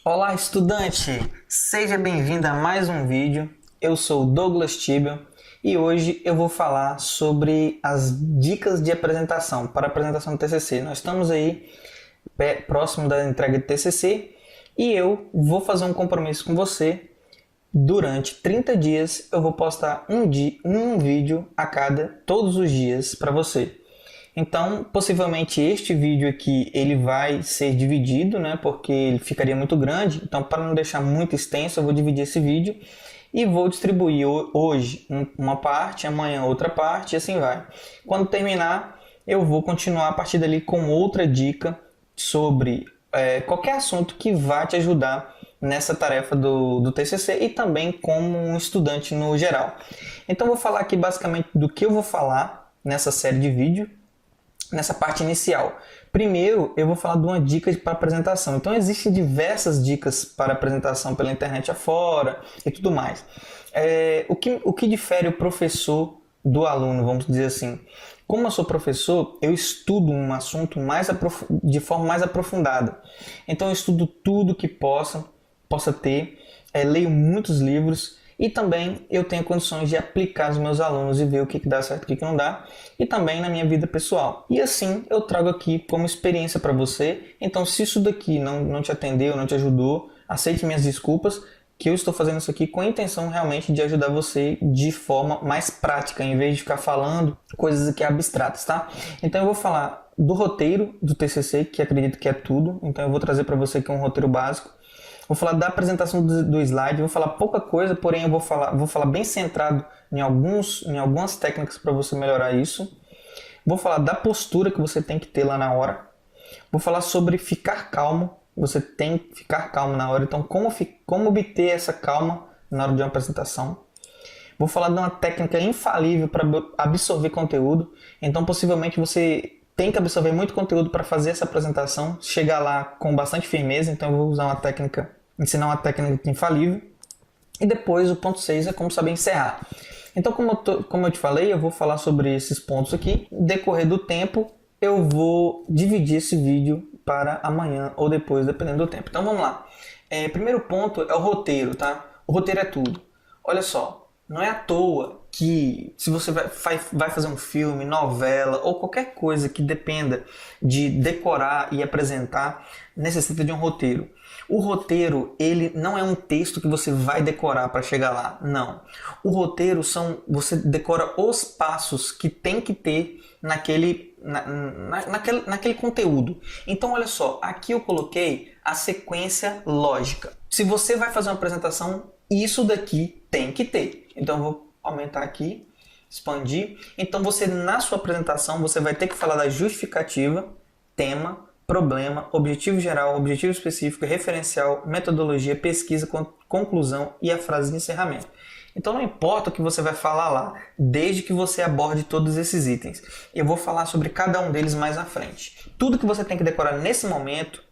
Olá, estudante! Seja bem-vindo a mais um vídeo. Eu sou o Douglas Tibel e hoje eu vou falar sobre as dicas de apresentação para a apresentação do TCC. Nós estamos aí próximo da entrega do TCC e eu vou fazer um compromisso com você. Durante 30 dias eu vou postar um vídeo a todos os dias para você. Então, possivelmente este vídeo aqui ele vai ser dividido, né? Porque ele ficaria muito grande. Então, para não deixar muito extenso, eu vou dividir esse vídeo e vou distribuir hoje uma parte, amanhã outra parte e assim vai. Quando terminar, eu vou continuar a partir dali com outra dica sobre qualquer assunto que vá te ajudar nessa tarefa do TCC e também como um estudante no geral. Então, vou falar aqui basicamente do que eu vou falar nessa série de vídeo. Nessa parte inicial. Primeiro, eu vou falar de uma dica para apresentação. Então, existem diversas dicas para apresentação pela internet afora e tudo mais. O que difere o professor do aluno, vamos dizer assim? Como eu sou professor, eu estudo um assunto de forma mais aprofundada. Então, eu estudo tudo que possa ter, leio muitos livros, e também eu tenho condições de aplicar nos meus alunos e ver o que dá certo e o que não dá, e também na minha vida pessoal. E assim eu trago aqui como experiência para você. Então, se isso daqui não te atendeu, não te ajudou, aceite minhas desculpas, que eu estou fazendo isso aqui com a intenção realmente de ajudar você de forma mais prática, em vez de ficar falando coisas aqui abstratas, tá? Então eu vou falar do roteiro do TCC, que acredito que é tudo. Então eu vou trazer para você aqui um roteiro básico. Vou falar da apresentação do slide, vou falar pouca coisa, porém eu vou falar bem centrado em algumas técnicas para você melhorar isso. Vou falar da postura que você tem que ter lá na hora. Vou falar sobre ficar calmo, você tem que ficar calmo na hora, então como obter essa calma na hora de uma apresentação. Vou falar de uma técnica infalível para absorver conteúdo, então possivelmente você tem que absorver muito conteúdo para fazer essa apresentação, chegar lá com bastante firmeza. Então eu vou ensinar uma técnica infalível. E depois o ponto 6 é como saber encerrar. Então como eu te falei, eu vou falar sobre esses pontos aqui. No decorrer do tempo, eu vou dividir esse vídeo para amanhã ou depois, dependendo do tempo. Então vamos lá. Primeiro ponto é o roteiro, tá? O roteiro é tudo. Olha só, não é à toa que se você vai fazer um filme, novela ou qualquer coisa que dependa de decorar e apresentar, necessita de um roteiro. O roteiro, ele não é um texto que você vai decorar para chegar lá, não. O roteiro você decora os passos que tem que ter naquele conteúdo. Então olha só, aqui eu coloquei a sequência lógica. Se você vai fazer uma apresentação, isso daqui tem que ter. Então eu vou aumentar aqui, expandir. Então na sua apresentação você vai ter que falar da justificativa, tema, problema, objetivo geral, objetivo específico, referencial, metodologia, pesquisa, conclusão e a frase de encerramento. Então não importa o que você vai falar lá, desde que você aborde todos esses itens. Eu vou falar sobre cada um deles mais à frente. Tudo que você tem que decorar nesse momento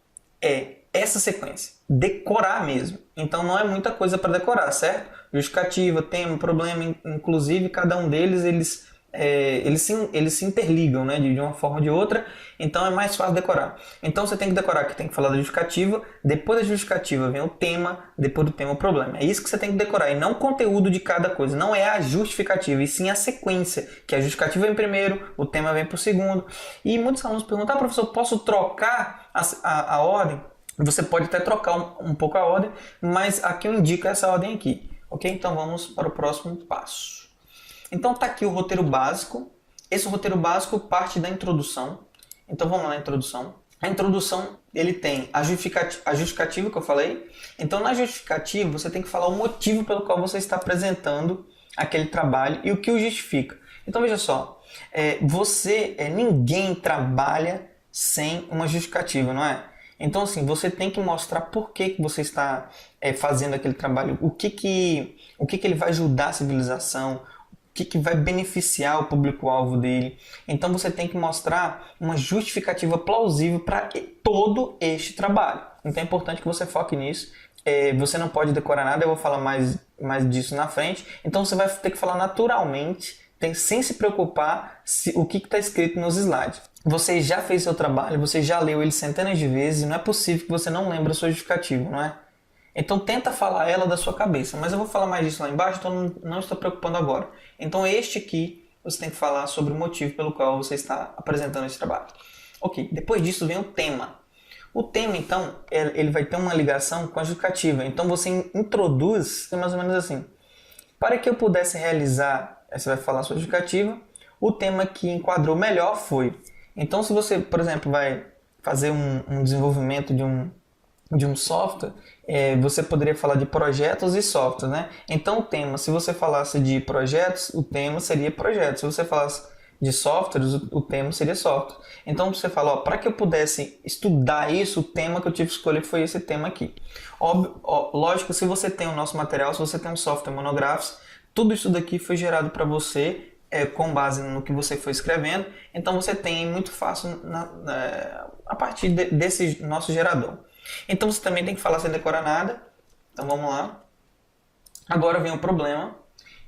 é essa sequência. Decorar mesmo. Então não é muita coisa para decorar, certo? Justificativa, tema, problema, inclusive cada um deles eles se interligam, né, de uma forma ou de outra, então é mais fácil decorar. Então você tem que decorar que tem que falar da justificativa, depois da justificativa vem o tema, depois do tema o problema. É isso que você tem que decorar, e não o conteúdo de cada coisa, não é a justificativa, e sim a sequência, que a justificativa vem primeiro, o tema vem por segundo. E muitos alunos perguntam, professor, posso trocar a ordem? Você pode até trocar um pouco a ordem, mas aqui eu indico essa ordem aqui, ok? Então vamos para o próximo passo. Então está aqui o roteiro básico. Esse roteiro básico parte da introdução. Então vamos lá na introdução. A introdução ele tem a justificativa que eu falei. Então na justificativa você tem que falar o motivo pelo qual você está apresentando aquele trabalho e o que o justifica. Então veja só, ninguém trabalha sem uma justificativa, não é? Então assim, você tem que mostrar por que você está fazendo aquele trabalho, o que ele vai ajudar a civilização, o que vai beneficiar o público-alvo dele. Então você tem que mostrar uma justificativa plausível para todo este trabalho. Então é importante que você foque nisso. Você não pode decorar nada, eu vou falar mais disso na frente. Então você vai ter que falar naturalmente, sem se preocupar o que está escrito nos slides. Você já fez seu trabalho, você já leu ele centenas de vezes e não é possível que você não lembre a sua justificativa, não é? Então tenta falar ela da sua cabeça, mas eu vou falar mais disso lá embaixo, então não estou preocupando agora. Então este aqui você tem que falar sobre o motivo pelo qual você está apresentando esse trabalho. Ok, depois disso vem o tema. O tema, então, ele vai ter uma ligação com a justificativa. Então você introduz, mais ou menos assim, para que eu pudesse realizar, você vai falar a sua justificativa, o tema que enquadrou melhor foi. Então se você, por exemplo, vai fazer um desenvolvimento de um software, você poderia falar de projetos e softwares, né? Então o tema, se você falasse de projetos, o tema seria projetos. Se você falasse de softwares, o tema seria software. Então você fala, para que eu pudesse estudar isso, o tema que eu tive que escolher foi esse tema aqui. Lógico, se você tem o nosso material, se você tem um software Monographs, tudo isso daqui foi gerado para você com base no que você foi escrevendo. Então você tem muito fácil a partir desse nosso gerador. Então você também tem que falar sem decorar nada. Então vamos lá. Agora vem o problema.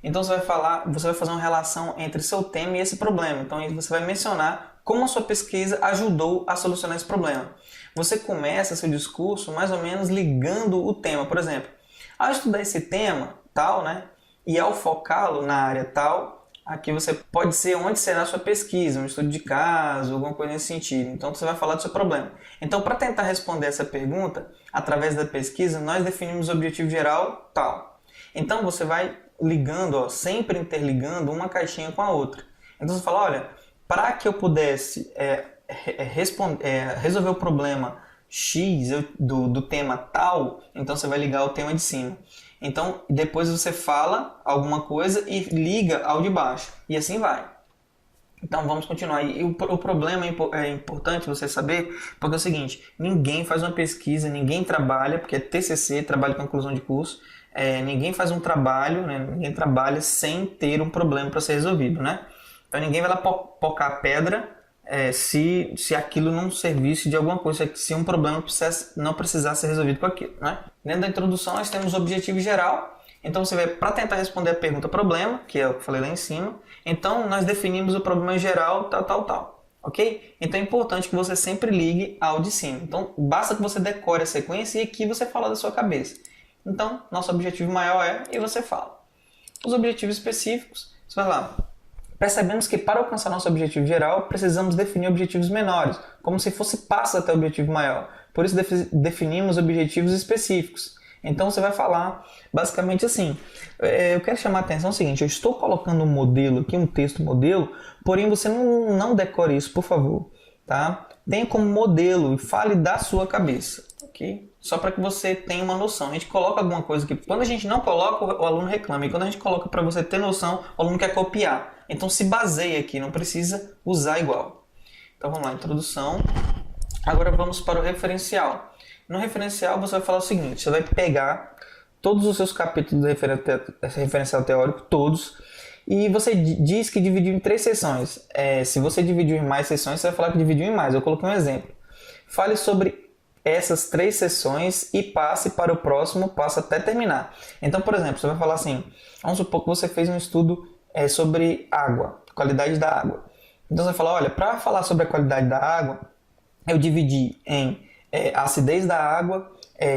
Então você vai fazer uma relação entre seu tema e esse problema. Então você vai mencionar como a sua pesquisa ajudou a solucionar esse problema. Você começa seu discurso mais ou menos ligando o tema. Por exemplo, ao estudar esse tema, tal, né? E ao focá-lo na área tal, aqui você pode ser onde será a sua pesquisa, um estudo de caso, alguma coisa nesse sentido. Então você vai falar do seu problema. Então, para tentar responder essa pergunta, através da pesquisa, nós definimos o objetivo geral tal. Então você vai ligando, sempre interligando uma caixinha com a outra. Então você fala, olha, para que eu pudesse resolver o problema X do tema tal, então você vai ligar o tema de cima. Então depois você fala alguma coisa e liga ao de baixo. E assim vai. Então vamos continuar. E o problema é importante você saber, porque é o seguinte, ninguém faz uma pesquisa, ninguém trabalha, porque é TCC, trabalho de conclusão de curso, ninguém faz um trabalho, né? Ninguém trabalha sem ter um problema para ser resolvido, né? Então ninguém vai lá pocar pedra se aquilo não servisse de alguma coisa, se um problema não precisasse ser resolvido com aquilo, né? Dentro da introdução nós temos o objetivo geral. Então você vai, para tentar responder a pergunta problema, que é o que eu falei lá em cima, então nós definimos o problema geral, tal, ok? Então é importante que você sempre ligue ao de cima. Então basta que você decore a sequência e aqui você fala da sua cabeça. Então nosso objetivo maior e você fala. Os objetivos específicos, você vai lá. Percebemos que para alcançar nosso objetivo geral, precisamos definir objetivos menores, como se fosse passo até o objetivo maior. Por isso definimos objetivos específicos. Então você vai falar basicamente assim, eu quero chamar a atenção o seguinte, eu estou colocando um modelo aqui, um texto modelo, porém você não decore isso, por favor, tá? Tenha como modelo e fale da sua cabeça, ok? Só para que você tenha uma noção. A gente coloca alguma coisa que quando a gente não coloca, o aluno reclama, e quando a gente coloca para você ter noção, o aluno quer copiar. Então se baseia aqui, não precisa usar igual. Então vamos lá, introdução. Agora vamos para o referencial. No referencial você vai falar o seguinte, você vai pegar todos os seus capítulos do referencial teórico, todos, e você diz que dividiu em 3 seções. Se você dividiu em mais seções, você vai falar que dividiu em mais. Eu coloquei um exemplo. Fale sobre essas 3 seções e passe para o próximo passo até terminar. Então, por exemplo, você vai falar assim, vamos supor que você fez um estudo sobre água, qualidade da água. Então você vai falar, olha, para falar sobre a qualidade da água, eu dividi em acidez da água,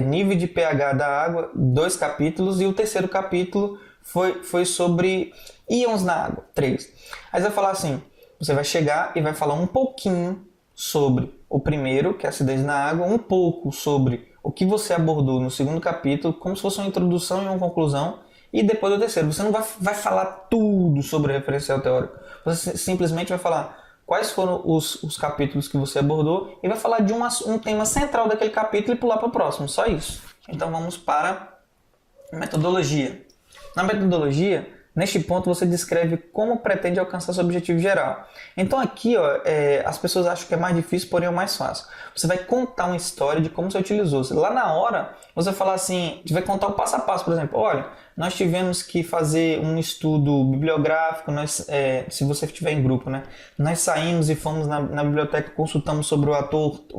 nível de pH da água, 2 capítulos, e o terceiro capítulo foi sobre íons na água, 3. Aí você vai falar assim, você vai chegar e vai falar um pouquinho sobre o primeiro, que é acidez na água, um pouco sobre o que você abordou no segundo capítulo, como se fosse uma introdução e uma conclusão, e depois do terceiro. Você não vai falar tudo sobre o referencial teórico, você simplesmente vai falar quais foram os capítulos que você abordou e vai falar de um tema central daquele capítulo e pular para o próximo, só isso. Então vamos para a metodologia. Na metodologia, neste ponto você descreve como pretende alcançar seu objetivo geral. Então aqui as pessoas acham que é mais difícil, porém é o mais fácil. Você vai contar uma história de como você utilizou. Lá na hora, você vai falar assim, você vai contar o passo a passo, por exemplo, olha, nós tivemos que fazer um estudo bibliográfico, se você estiver em grupo, né? Nós saímos e fomos na biblioteca, consultamos sobre o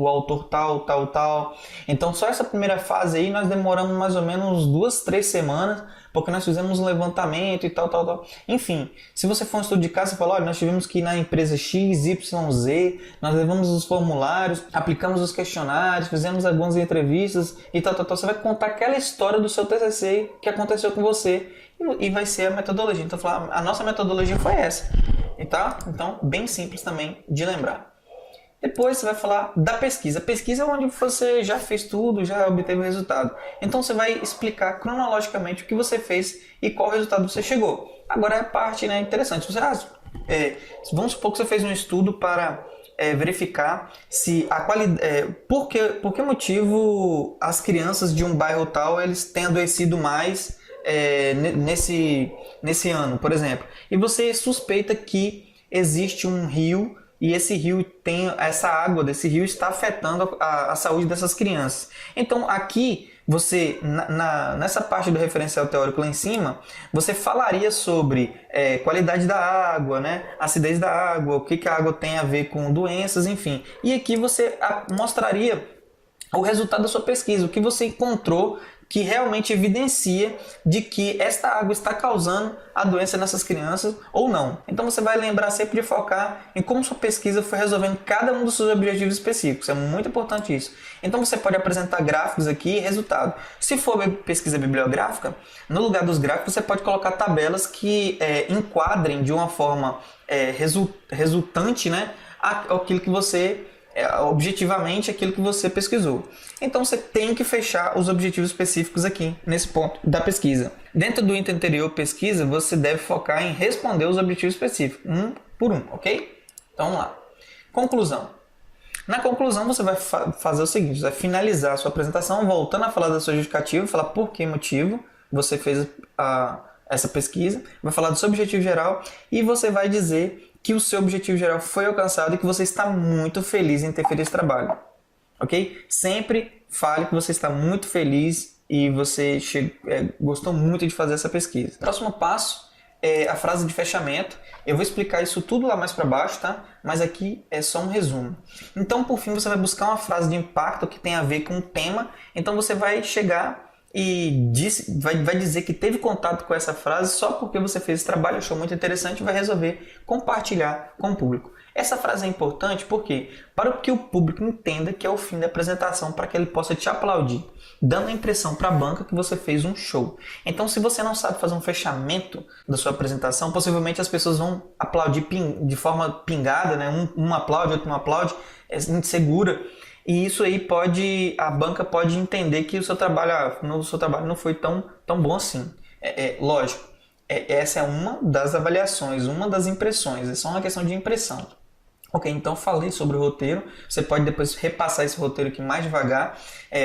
autor tal. Então, só essa primeira fase aí, nós demoramos mais ou menos 2, 3 semanas, porque nós fizemos um levantamento e tal. Enfim, se você for um estudo de casa, você fala, olha, nós tivemos que ir na empresa X, Y, Z, nós levamos os formulários, aplicamos os questionários, fizemos algumas entrevistas e tal. Você vai contar aquela história do seu TCC que aconteceu com você e vai ser a metodologia. Então, a nossa metodologia foi essa. E tá? Então, bem simples também de lembrar. Depois você vai falar da pesquisa. A pesquisa é onde você já fez tudo, já obteve o resultado. Então você vai explicar cronologicamente o que você fez e qual resultado você chegou. Agora é a parte, né, interessante. Vamos supor que você fez um estudo para verificar se a qualidade, por que motivo as crianças de um bairro tal eles têm adoecido mais nesse ano, por exemplo. E você suspeita que existe um rio e esse rio essa água desse rio está afetando a saúde dessas crianças. Então aqui você, nessa parte do referencial teórico lá em cima, você falaria sobre qualidade da água, né? Acidez da água, o que a água tem a ver com doenças, enfim. E aqui você mostraria o resultado da sua pesquisa, o que você encontrou que realmente evidencia de que esta água está causando a doença nessas crianças ou não. Então você vai lembrar sempre de focar em como sua pesquisa foi resolvendo cada um dos seus objetivos específicos. É muito importante isso. Então você pode apresentar gráficos aqui e resultado. Se for pesquisa bibliográfica, no lugar dos gráficos você pode colocar tabelas que enquadrem de uma forma resultante, né, aquilo que você objetivamente aquilo que você pesquisou. Então você tem que fechar os objetivos específicos aqui nesse ponto da pesquisa. Dentro do item anterior pesquisa, você deve focar em responder os objetivos específicos, um por um, ok? Então vamos lá. Conclusão. Na conclusão você vai fazer o seguinte, você vai finalizar a sua apresentação voltando a falar da sua justificativa, falar por que motivo você fez essa pesquisa, vai falar do seu objetivo geral e você vai dizer que o seu objetivo geral foi alcançado e que você está muito feliz em ter feito esse trabalho, ok? Sempre fale que você está muito feliz e você gostou muito de fazer essa pesquisa. Próximo passo é a frase de fechamento. Eu vou explicar isso tudo lá mais para baixo, tá? Mas aqui é só um resumo. Então, por fim, você vai buscar uma frase de impacto que tem a ver com o tema. Então, você vai chegar e vai dizer que teve contato com essa frase só porque você fez esse trabalho, achou muito interessante e vai resolver compartilhar com o público. Essa frase é importante porque para que o público entenda que é o fim da apresentação, para que ele possa te aplaudir, dando a impressão para a banca que você fez um show. Então, se você não sabe fazer um fechamento da sua apresentação, possivelmente as pessoas vão aplaudir de forma pingada, né? Um aplaude, outro não aplaude, é insegura. E isso aí a banca pode entender que o seu trabalho não foi tão bom assim. Lógico, essa é uma das avaliações, uma das impressões, é só uma questão de impressão. Ok, então falei sobre o roteiro, você pode depois repassar esse roteiro aqui mais devagar.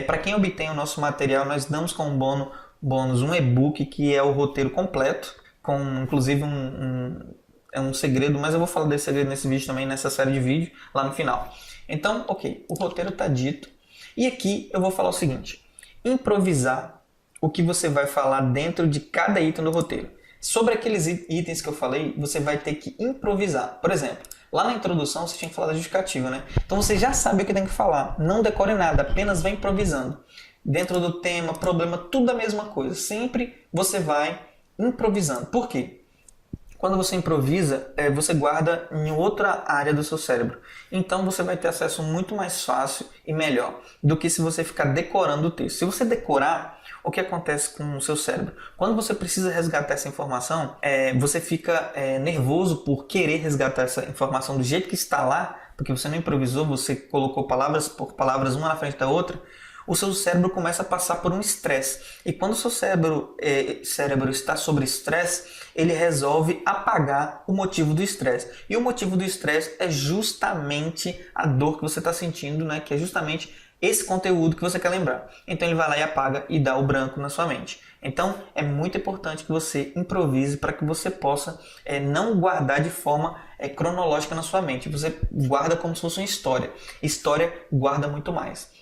Para quem obtém o nosso material, nós damos como bônus um e-book que é o roteiro completo, com inclusive um segredo, mas eu vou falar desse segredo nesse vídeo também, nessa série de vídeo, lá no final. Então, ok, o roteiro está dito. E aqui eu vou falar o seguinte, improvisar o que você vai falar dentro de cada item do roteiro. Sobre aqueles itens que eu falei, você vai ter que improvisar. Por exemplo, lá na introdução você tinha que falar da justificativa, né? Então você já sabe o que tem que falar, não decore nada, apenas vai improvisando. Dentro do tema, problema, tudo a mesma coisa. Sempre você vai improvisando. Por quê? Quando você improvisa, você guarda em outra área do seu cérebro. Então você vai ter acesso muito mais fácil e melhor do que se você ficar decorando o texto. Se você decorar, o que acontece com o seu cérebro? Quando você precisa resgatar essa informação, você fica nervoso por querer resgatar essa informação do jeito que está lá, porque você não improvisou, você colocou palavras por palavras uma na frente da outra. O seu cérebro começa a passar por um estresse. E quando o seu cérebro está sob estresse, ele resolve apagar o motivo do estresse. E o motivo do estresse é justamente a dor que você está sentindo, né? Que é justamente esse conteúdo que você quer lembrar. Então ele vai lá e apaga e dá o branco na sua mente. Então é muito importante que você improvise para que você possa não guardar de forma cronológica na sua mente. Você guarda como se fosse uma história. História guarda muito mais.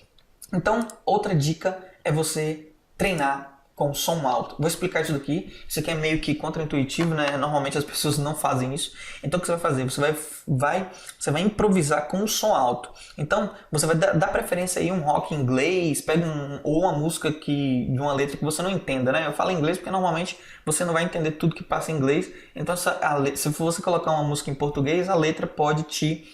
Então, outra dica é você treinar com som alto. Vou explicar isso daqui. Isso aqui é meio que contraintuitivo, né? Normalmente as pessoas não fazem isso. Então o que você vai fazer? Você vai improvisar com um som alto. Então você vai dar preferência aí um rock em inglês, pega ou uma música de uma letra que você não entenda, né? Eu falo inglês porque normalmente você não vai entender tudo que passa em inglês. Então se você colocar uma música em português, a letra pode te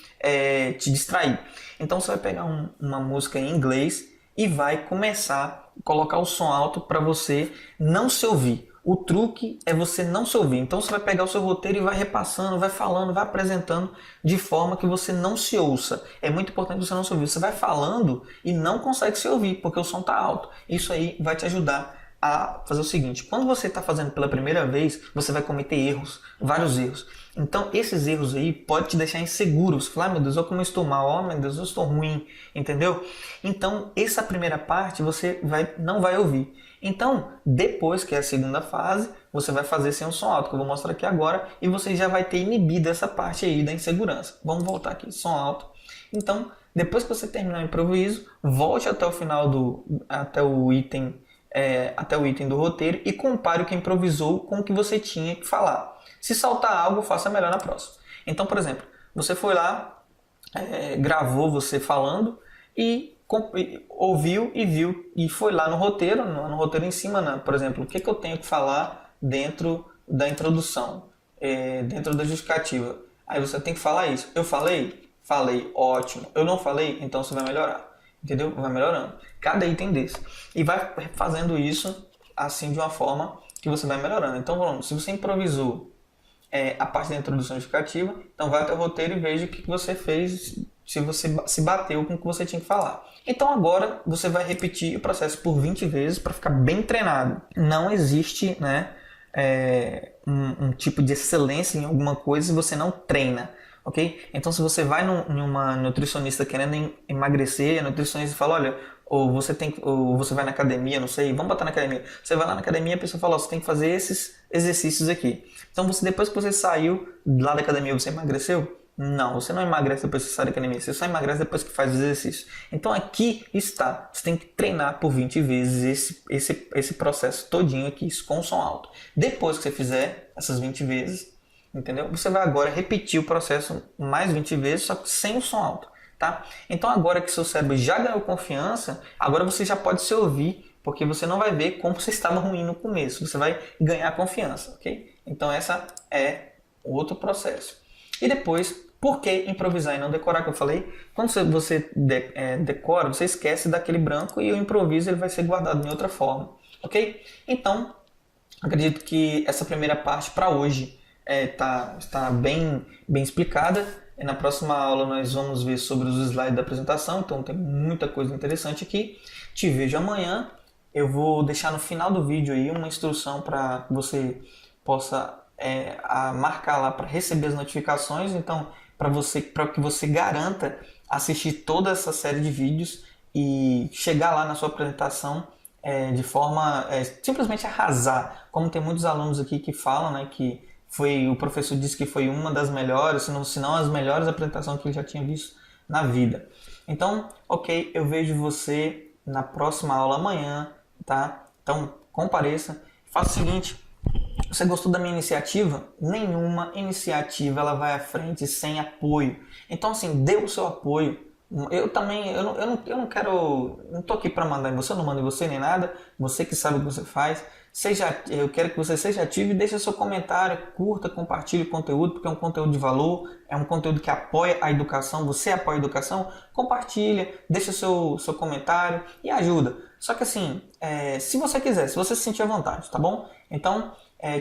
distrair. Então você vai pegar uma música em inglês e vai começar a colocar o som alto para você não se ouvir. O truque é você não se ouvir. Então você vai pegar o seu roteiro e vai repassando, vai falando, vai apresentando de forma que você não se ouça. É muito importante você não se ouvir. Você vai falando e não consegue se ouvir porque o som está alto. Isso aí vai te ajudar a fazer o seguinte: quando você está fazendo pela primeira vez, você vai cometer erros, vários erros. Então esses erros aí podem te deixar inseguro. Você fala, meu Deus, eu como eu estou mal, oh meu Deus, eu estou ruim, entendeu? Então essa primeira parte você não vai ouvir. Então depois, que é a segunda fase, você vai fazer sem um som alto, que eu vou mostrar aqui agora, e você já vai ter inibido essa parte aí da insegurança. Vamos voltar aqui, som alto. Então depois que você terminar o improviso, volte até o final até o item do roteiro e compare o que improvisou com o que você tinha que falar. Se saltar algo, faça melhor na próxima. Então, por exemplo, você foi lá, gravou você falando e ouviu e viu e foi lá no roteiro em cima, né? Por exemplo, o que eu tenho que falar dentro da introdução, dentro da justificativa. Aí você tem que falar isso. Eu falei? Falei, ótimo. Eu não falei? Então você vai melhorar. Entendeu? Vai melhorando. Cada item desse. E vai fazendo isso assim de uma forma que você vai melhorando. Então, vamos, se você improvisou a parte da introdução justificativa, então vai até o roteiro e veja o que você fez, se você se bateu com o que você tinha que falar. Então agora você vai repetir o processo por 20 vezes para ficar bem treinado. Não existe, né, um tipo de excelência em alguma coisa se você não treina. Ok? Então se você vai numa nutricionista querendo emagrecer, a nutricionista fala, olha, ou você vai na academia, não sei, vamos botar na academia. Você vai lá na academia e a pessoa fala, você tem que fazer esses exercícios aqui. Então depois que você saiu lá da academia, você emagreceu? Não, você não emagrece depois que você sai da academia, você só emagrece depois que faz os exercícios. Então aqui está, você tem que treinar por 20 vezes esse processo todinho aqui com o som alto. Depois que você fizer essas 20 vezes, entendeu? Você vai agora repetir o processo mais 20 vezes, só que sem o som alto, tá? Então agora que seu cérebro já ganhou confiança, agora você já pode se ouvir, porque você não vai ver como você estava ruim no começo, você vai ganhar confiança, ok? Então essa é outro processo. E depois, por que improvisar e não decorar, que eu falei? Quando você decora, você esquece daquele branco e o improviso ele vai ser guardado em outra forma, ok? Então, acredito que essa primeira parte para hoje está bem explicada. E na próxima aula nós vamos ver sobre os slides da apresentação, então tem muita coisa interessante aqui. Te vejo amanhã. Eu vou deixar no final do vídeo aí uma instrução para que você possa marcar lá para receber as notificações. Então, para que você garanta assistir toda essa série de vídeos e chegar lá na sua apresentação de forma simplesmente arrasar. Como tem muitos alunos aqui que falam, né, que o professor disse que foi uma das melhores, se não as melhores apresentações que ele já tinha visto na vida. Então, ok, eu vejo você na próxima aula amanhã, tá? Então, compareça. Faça o seguinte, você gostou da minha iniciativa? Nenhuma iniciativa ela vai à frente sem apoio. Então, assim, dê o seu apoio. Eu também, eu não quero, não tô aqui para mandar em você, eu não mando em você nem nada. Você que sabe o que você faz. Eu quero que você seja ativo e deixe seu comentário, curta, compartilhe o conteúdo, porque é um conteúdo de valor, é um conteúdo que apoia a educação, você apoia a educação, compartilha, deixa seu comentário e ajuda. Só que assim, se você quiser, se você se sentir à vontade, tá bom? Então,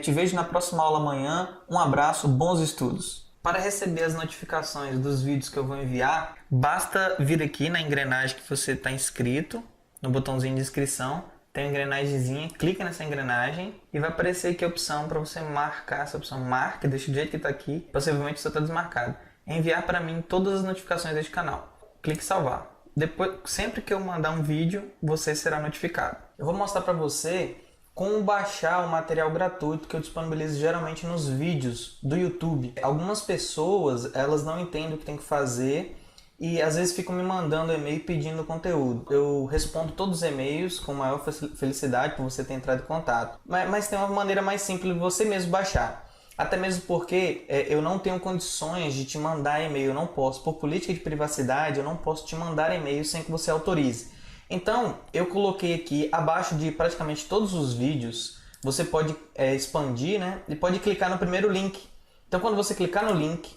te vejo na próxima aula amanhã, um abraço, bons estudos! Para receber as notificações dos vídeos que eu vou enviar, basta vir aqui na engrenagem que você está inscrito, no botãozinho de inscrição, tem uma engrenagemzinha, clica nessa engrenagem e vai aparecer aqui a opção para você marcar, essa opção marca, deixa do jeito que está aqui, possivelmente você está desmarcado. Enviar para mim todas as notificações deste canal. Clique em salvar. Depois, sempre que eu mandar um vídeo, você será notificado. Eu vou mostrar para você como baixar o material gratuito que eu disponibilizo geralmente nos vídeos do YouTube. Algumas pessoas, elas não entendem o que tem que fazer e às vezes ficam me mandando e-mail pedindo conteúdo. Eu respondo todos os e-mails com maior felicidade por você ter entrado em contato. Mas tem uma maneira mais simples de você mesmo baixar. Até mesmo porque eu não tenho condições de te mandar e-mail, eu não posso. Por política de privacidade, eu não posso te mandar e-mail sem que você autorize. Então, eu coloquei aqui abaixo de praticamente todos os vídeos, você pode expandir, né? E pode clicar no primeiro link. Então, quando você clicar no link,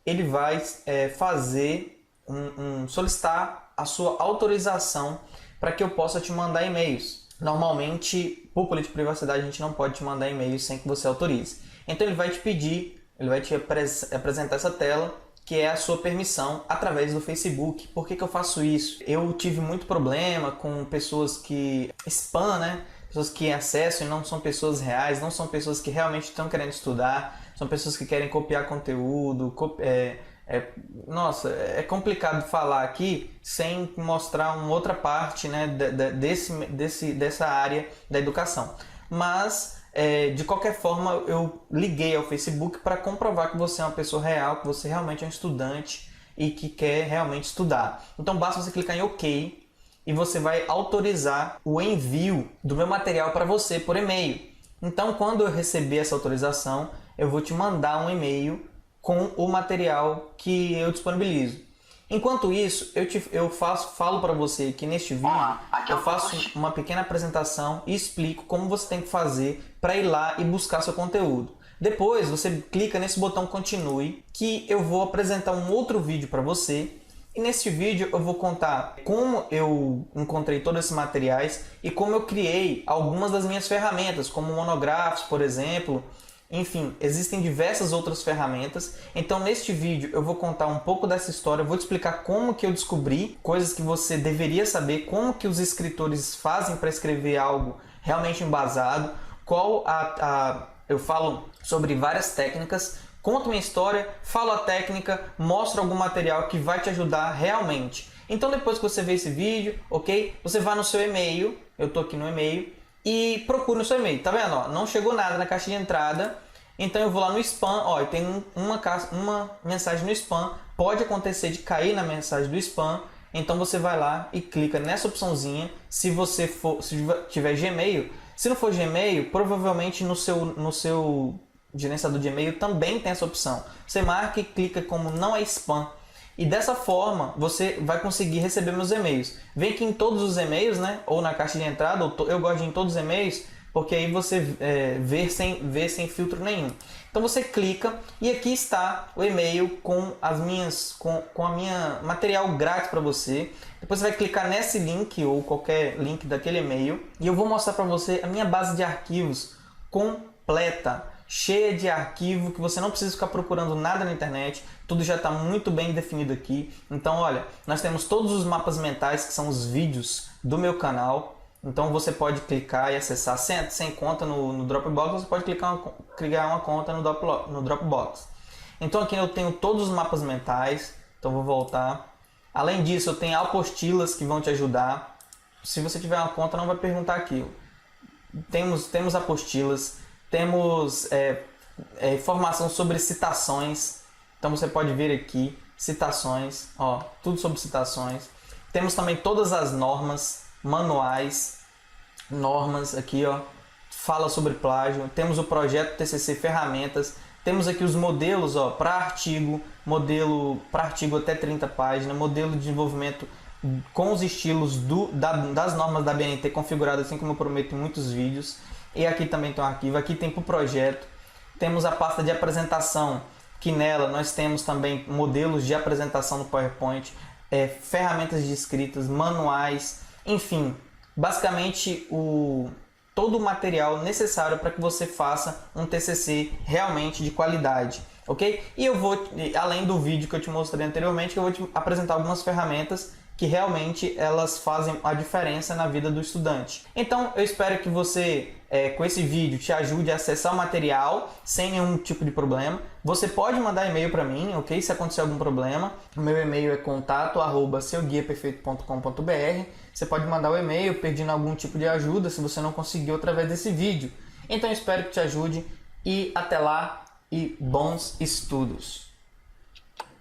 ele vai solicitar a sua autorização para que eu possa te mandar e-mails. Normalmente, por política de privacidade, a gente não pode te mandar e-mails sem que você autorize. Então ele vai te pedir, ele vai te apresentar essa tela, que é a sua permissão através do Facebook. Por que eu faço isso? Eu tive muito problema com pessoas que spam, né? Pessoas que acessam e não são pessoas reais, não são pessoas que realmente estão querendo estudar, são pessoas que querem copiar conteúdo. Nossa, é complicado falar aqui sem mostrar uma outra parte, né, dessa área da educação. Mas de qualquer forma, eu liguei ao Facebook para comprovar que você é uma pessoa real, que você realmente é um estudante e que quer realmente estudar. Então basta você clicar em OK e você vai autorizar o envio do meu material para você por e-mail. Então, quando eu receber essa autorização, eu vou te mandar um e-mail com o material que eu disponibilizo. Enquanto isso, falo para você que neste vídeo eu faço uma pequena apresentação e explico como você tem que fazer para ir lá e buscar seu conteúdo. Depois você clica nesse botão continue, que eu vou apresentar um outro vídeo para você. E neste vídeo eu vou contar como eu encontrei todos esses materiais e como eu criei algumas das minhas ferramentas, como monográficos, por exemplo. Enfim, existem diversas outras ferramentas. Então neste vídeo eu vou contar um pouco dessa história, eu vou te explicar como que eu descobri coisas que você deveria saber, como que os escritores fazem para escrever algo realmente embasado, eu falo sobre várias técnicas, conto minha história, falo a técnica, mostro algum material que vai te ajudar realmente. Então depois que você ver esse vídeo, ok? Você vai no seu e-mail, eu tô aqui no e-mail, e procura no seu e-mail, tá vendo? Ó, não chegou nada na caixa de entrada, então eu vou lá no spam, ó, e tem uma mensagem no spam, pode acontecer de cair na mensagem do spam, então você vai lá e clica nessa opçãozinha. Se tiver Gmail, se não for Gmail, provavelmente no seu gerenciador de e-mail também tem essa opção. Você marca e clica como não é spam. E dessa forma você vai conseguir receber meus e-mails. Vem aqui em todos os e-mails, né? Ou na caixa de entrada, eu gosto de ir em todos os e-mails, porque aí você vê sem filtro nenhum. Então você clica e aqui está o e-mail com a minha material grátis para você. Depois você vai clicar nesse link ou qualquer link daquele e-mail e eu vou mostrar para você a minha base de arquivos completa, cheia de arquivo, que você não precisa ficar procurando nada na internet, tudo já está muito bem definido aqui. Então olha, nós temos todos os mapas mentais, que são os vídeos do meu canal. Então você pode clicar e acessar sem conta no Dropbox, você pode criar uma conta no Dropbox. Então aqui eu tenho todos os mapas mentais, então vou voltar. Além disso, eu tenho apostilas que vão te ajudar. Se você tiver uma conta, não vai perguntar aqui. Temos apostilas, temos informação sobre citações. Então você pode ver aqui, citações, ó, tudo sobre citações. Temos também todas as normas, manuais, normas aqui, ó, fala sobre plágio. Temos o projeto TCC ferramentas. Temos aqui os modelos, ó, para artigo, modelo para artigo até 30 páginas, modelo de desenvolvimento com os estilos das normas da BNT configurado, assim como eu prometo em muitos vídeos. E aqui também tem um arquivo, aqui tem para o projeto. Temos a pasta de apresentação, que nela nós temos também modelos de apresentação no PowerPoint, ferramentas de escritas, manuais, enfim, basicamente todo o material necessário para que você faça um TCC realmente de qualidade, ok? E eu vou, além do vídeo que eu te mostrei anteriormente, eu vou te apresentar algumas ferramentas que realmente elas fazem a diferença na vida do estudante. Então eu espero que você com esse vídeo te ajude a acessar o material sem nenhum tipo de problema. Você pode mandar e-mail para mim, ok? Se acontecer algum problema, o meu e-mail é contato@seuguiaperfeito.com.br. Você pode mandar o e-mail pedindo algum tipo de ajuda se você não conseguiu através desse vídeo. Então eu espero que te ajude e até lá e bons estudos!